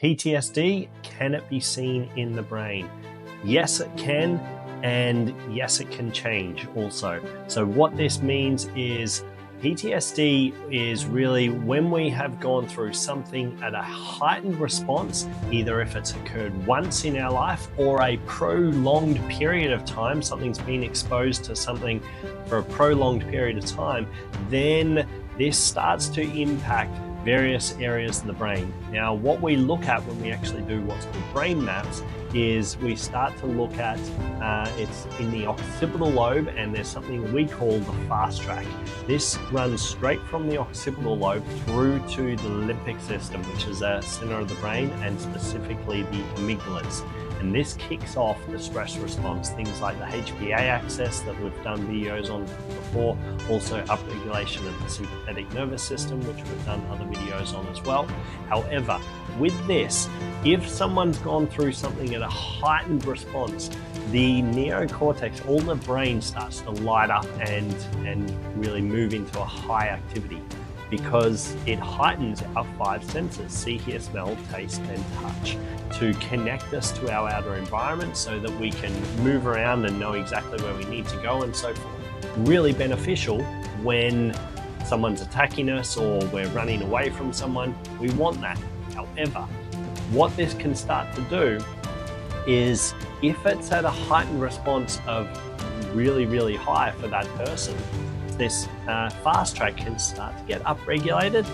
PTSD, can it be seen in the brain? Yes, it can, and yes, it can change also. So what this means is PTSD is really when we have gone through something at a heightened response, either if it's occurred once in our life or a prolonged period of time, something's been exposed to something for a prolonged period of time, then this starts to impact various areas of the brain. Now, what we look at when we actually do what's called brain maps is we start to look at, it's in the occipital lobe, and there's something we call the fast track. This runs straight from the occipital lobe through to the limbic system, which is a center of the brain, and specifically the amygdalas. And this kicks off the stress response, things like the HPA axis that we've done videos on before, also upregulation of the sympathetic nervous system, which we've done other videos on as well. However, with this, if someone's gone through something at a heightened response, the neocortex, all the brain starts to light up and really move into a high activity, because it heightens our five senses: see, hear, smell, taste, and touch, to connect us to our outer environment so that we can move around and know exactly where we need to go and so forth. Really beneficial when someone's attacking us or we're running away from someone. We want that. However, what this can start to do is, if it's at a heightened response of really, really high for that person, this fast track can start to get upregulated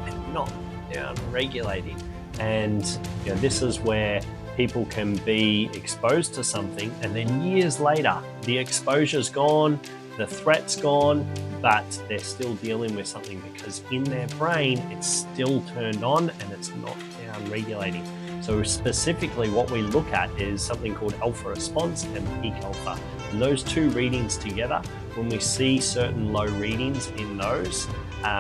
and not down regulating. And this is where people can be exposed to something, and then years later, the exposure's gone, the threat's gone, but they're still dealing with something because in their brain, it's still turned on and it's not down regulating. So specifically what we look at is something called alpha response and peak alpha. And those two readings together, when we see certain low readings in those,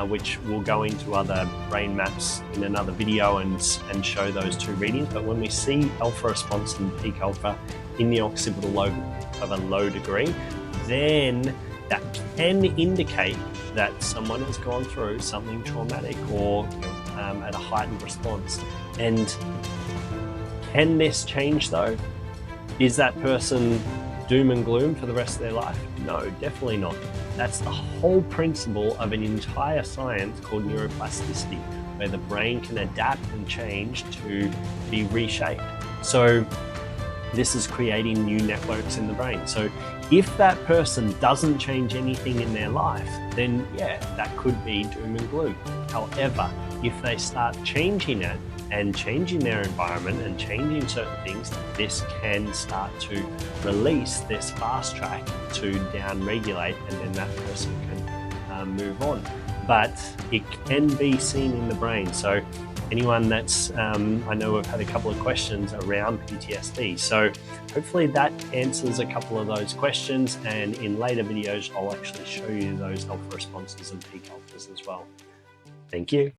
which we'll go into other brain maps in another video and show those two readings. But when we see alpha response and peak alpha in the occipital lobe of a low degree, then that can indicate that someone has gone through something traumatic or at a heightened response. And can this change though? Is that person doom and gloom for the rest of their life? No, definitely not. That's the whole principle of an entire science called neuroplasticity, where the brain can adapt and change to be reshaped. So this is creating new networks in the brain. So if that person doesn't change anything in their life, then yeah, that could be doom and gloom. However, if they start changing it and changing their environment and changing certain things, this can start to release this fast track to down regulate, and then that person can move on. But it can be seen in the brain. So anyone that's, I know we've had a couple of questions around PTSD. So hopefully that answers a couple of those questions. And in later videos, I'll actually show you those alpha responses and peak alphas as well. Thank you.